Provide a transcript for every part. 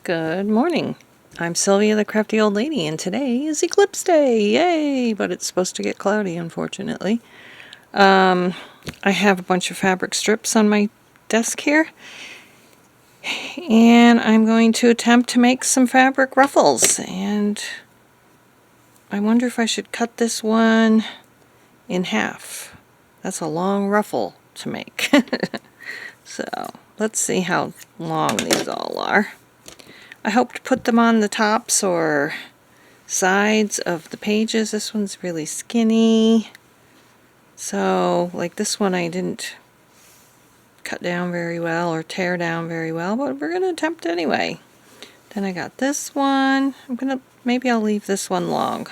Good morning. I'm Sylvia, the crafty old lady, and today is Eclipse Day. Yay! But it's supposed to get cloudy, unfortunately. I have a bunch of fabric strips on my desk here, and I'm going to attempt to make some fabric ruffles. And I wonder if I should cut this one in half. That's a long ruffle to make. So let's see how long these all are. I hope to put them on the tops or sides of the pages. This one's really skinny. So, like this one I didn't cut down very well or tear down very well, but we're going to attempt anyway. Then I got this one. Maybe I'll leave this one long.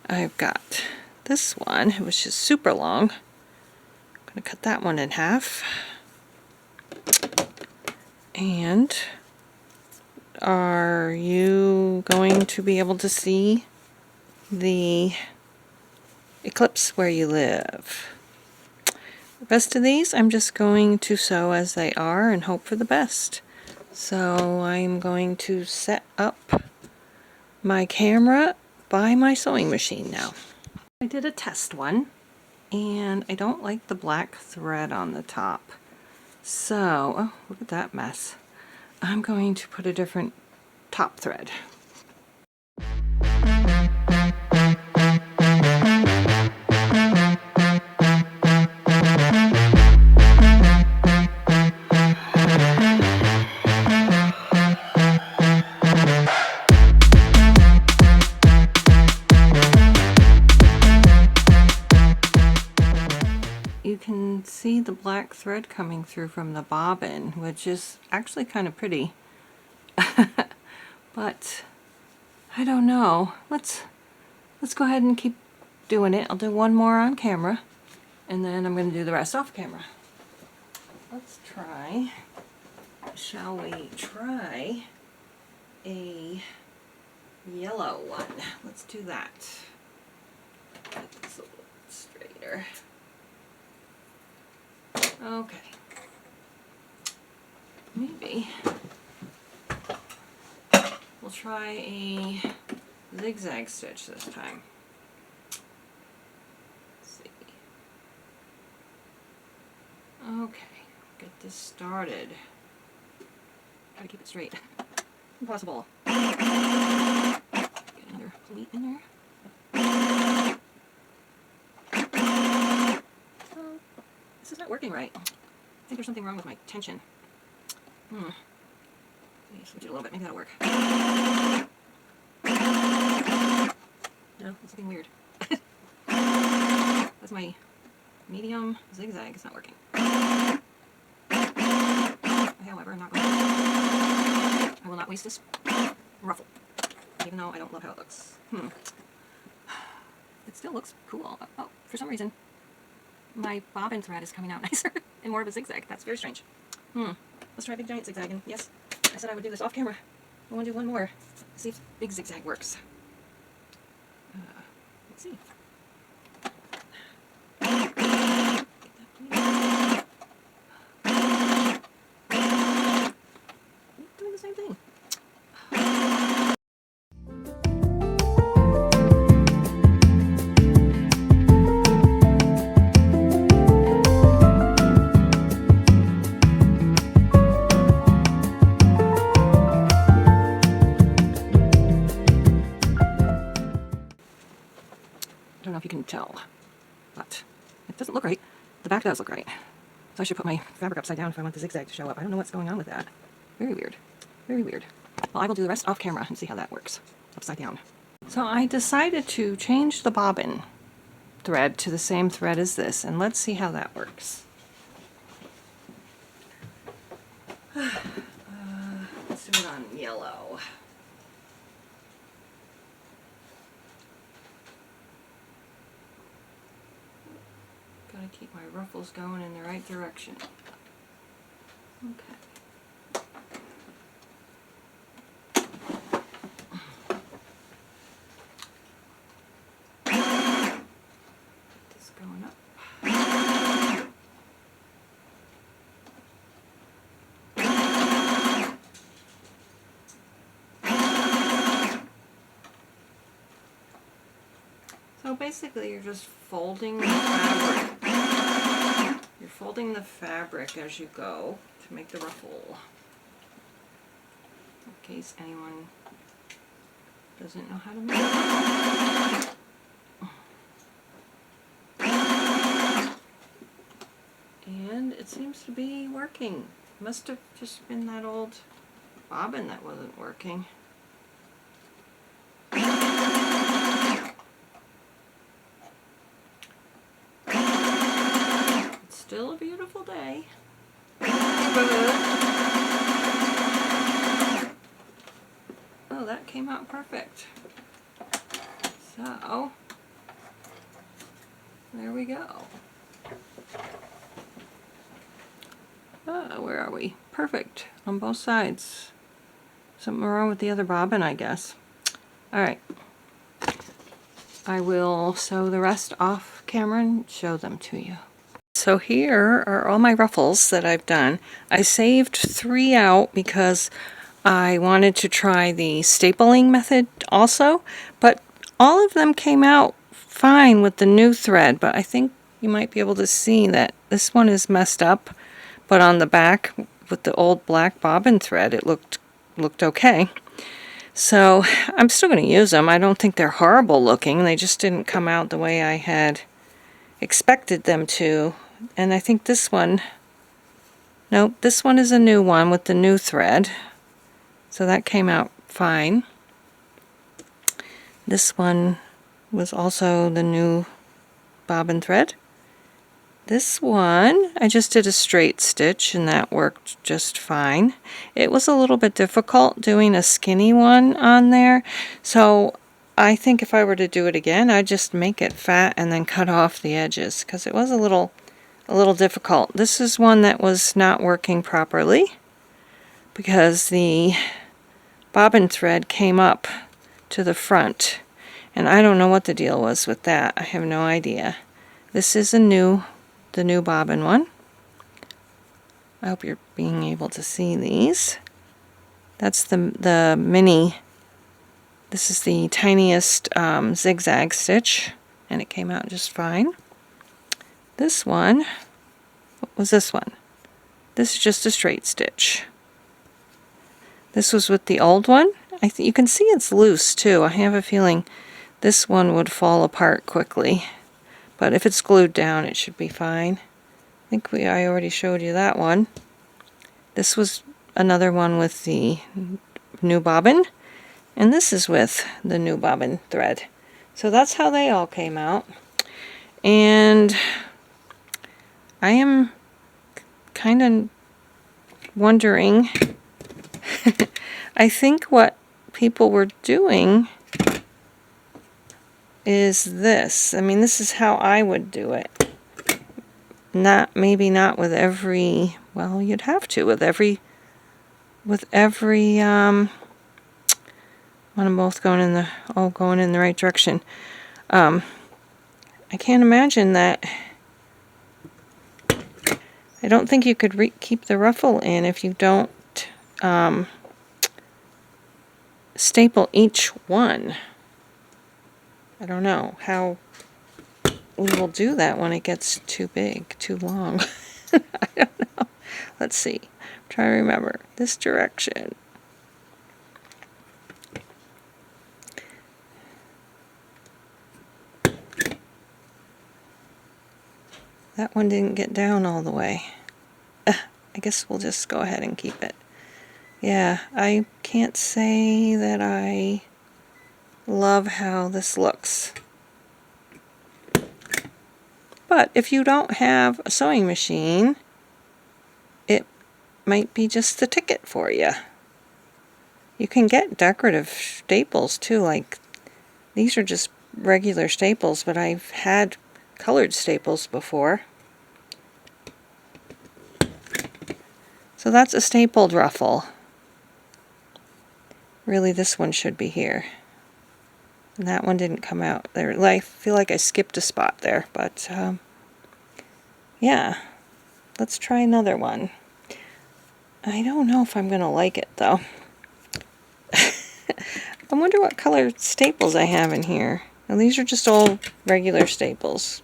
I've got this one, which is super long. I'm going to cut that one in half. And are you going to be able to see the eclipse where you live? The rest of these I'm just going to sew as they are and hope for the best. So I'm going to set up my camera by my sewing machine now. I did a test one and I don't like the black thread on the top. So, oh, look at that mess. I'm going to put a different top thread. You can see the black thread coming through from the bobbin, which is actually kind of pretty. But I don't know. Let's go ahead and keep doing it. I'll do one more on camera and then I'm going to do the rest off camera. Let's try, shall we try a yellow one? Let's do that. Get this a little straighter. Okay. Maybe we'll try a zigzag stitch this time. Let's see. Okay, get this started. Gotta keep it straight. Impossible. Get another pleat in there. Oh, this is not working right. I think there's something wrong with my tension. Let me switch it a little bit. Maybe that'll work. No, it's looking weird. That's my medium zigzag. It's not working. However, I will not waste this ruffle, even though I don't love how it looks. It still looks cool. Oh, for some reason, my bobbin thread is coming out nicer and more of a zigzag. That's very strange. Let's try big giant zigzag. And yes, I said I would do this off camera. I want to do one more. See if big zigzag works. Let's see. Doing the same thing. I don't know if you can tell, but it doesn't look right. The back does look right. So I should put my fabric upside down if I want the zigzag to show up. I don't know what's going on with that. Very weird. Very weird. Well, I will do the rest off camera and see how that works. Upside down. So I decided to change the bobbin thread to the same thread as this, and let's see how that works. Let's do it on yellow. Gotta keep my ruffles going in the right direction. Okay. Get this going up. basically you're just folding the fabric. You're folding the fabric as you go to make the ruffle. In case anyone doesn't know how to make it. And it seems to be working. Must have just been that old bobbin that wasn't working. It's still a beautiful day. Oh, that came out perfect. So, there we go. Where are we? Perfect on both sides. Something wrong with the other bobbin, I guess. Alright. I will sew the rest off camera and show them to you. So here are all my ruffles that I've done. I saved 3 out because I wanted to try the stapling method also, but all of them came out fine with the new thread, but I think you might be able to see that this one is messed up, but on the back with the old black bobbin thread it looked okay. So I'm still going to use them. I don't think they're horrible looking. They just didn't come out the way I had expected them to. And I think this one, nope, this one is a new one with the new thread. So that came out fine. This one was also the new bobbin thread. This one, I just did a straight stitch and that worked just fine. It was a little bit difficult doing a skinny one on there, so I think if I were to do it again, I'd just make it fat and then cut off the edges, because it was a little difficult. This is one that was not working properly because the bobbin thread came up to the front, and I don't know what the deal was with that. I have no idea. This is the new bobbin one. I hope you're being able to see these. That's the mini. This is the tiniest zigzag stitch, and it came out just fine. This one, what was this one? This is just a straight stitch. This was with the old one. You can see it's loose too. I have a feeling this one would fall apart quickly. But if it's glued down, it should be fine. I think I already showed you that one. This was another one with the new bobbin, and this is with the new bobbin thread. So that's how they all came out. And I am kind of wondering, I think what people were doing is this. I mean, this is how I would do it. Maybe not with every, well, you'd have to with every when I'm both going in the right direction. I can't imagine that. I don't think you could keep the ruffle in if you don't staple each one. I don't know how we will do that when it gets too big, too long. I don't know. Let's see. I'm trying to remember. This direction. That one didn't get down all the way. I guess we'll just go ahead and keep it. Yeah, I can't say that I love how this looks. But if you don't have a sewing machine, it might be just the ticket for you. You can get decorative staples too, like these are just regular staples, but I've had colored staples before. So that's a stapled ruffle. Really, this one should be here. And that one didn't come out there. I feel like I skipped a spot there, but yeah. Let's try another one. I don't know if I'm going to like it, though. I wonder what color staples I have in here. And these are just all regular staples.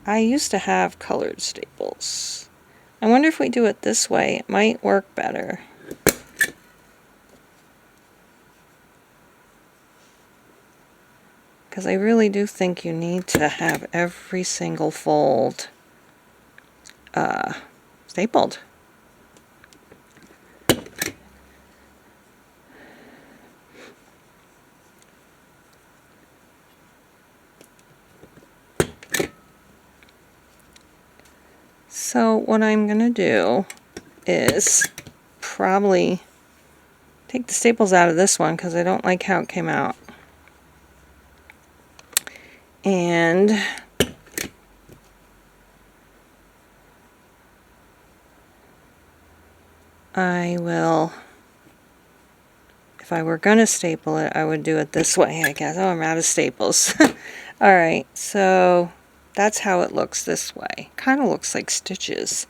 I used to have colored staples. I wonder if we do it this way, it might work better. Because I really do think you need to have every single fold stapled. So what I'm going to do is probably take the staples out of this one because I don't like how it came out. And I will, if I were going to staple it, I would do it this way, I guess. Oh, I'm out of staples. Alright, so that's how it looks this way. Kind of looks like stitches.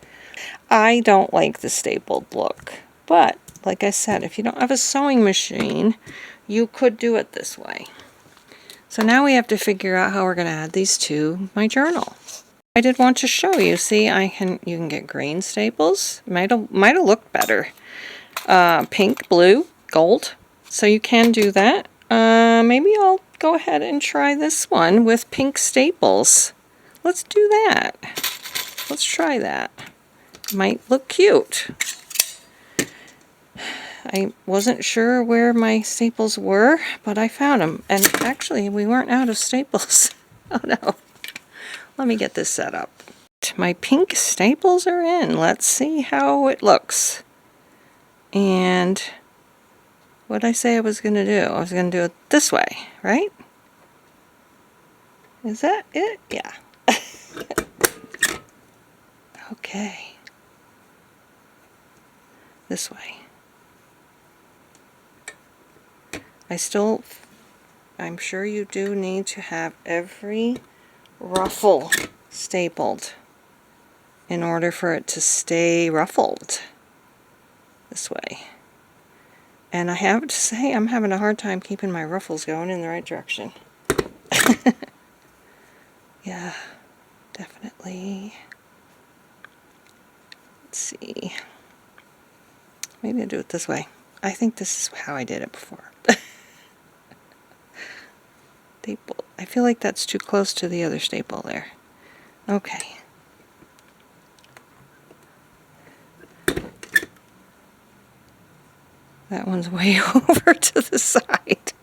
I don't like the stapled look, but like I said, if you don't have a sewing machine, you could do it this way. So now we have to figure out how we're going to add these to my journal. I did want to show you. See, you can get green staples. Might have looked better. Pink, blue, gold. So you can do that. Maybe I'll go ahead and try this one with pink staples. Let's do that. Let's try that. Might look cute. I wasn't sure where my staples were, but I found them. And actually, we weren't out of staples. Oh no. Let me get this set up. My pink staples are in. Let's see how it looks. And what did I say I was going to do? I was going to do it this way, right? Is that it? Yeah. Okay. This way. I'm sure you do need to have every ruffle stapled in order for it to stay ruffled this way. And I have to say, I'm having a hard time keeping my ruffles going in the right direction. Yeah, definitely. Let's see. Maybe I'll do it this way. I think this is how I did it before. Staple. I feel like that's too close to the other staple there. Okay. That one's way over to the side.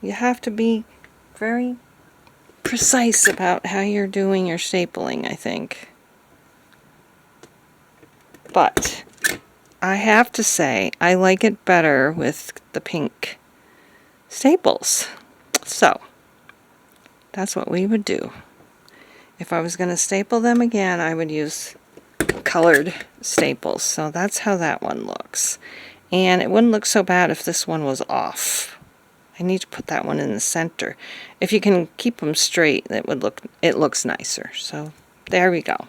You have to be very precise about how you're doing your stapling, I think. But I have to say, I like it better with the pink staples. So, that's what we would do. If I was going to staple them again, I would use colored staples. So that's how that one looks. And it wouldn't look so bad if this one was off. I need to put that one in the center. If you can keep them straight, it looks nicer. So there we go.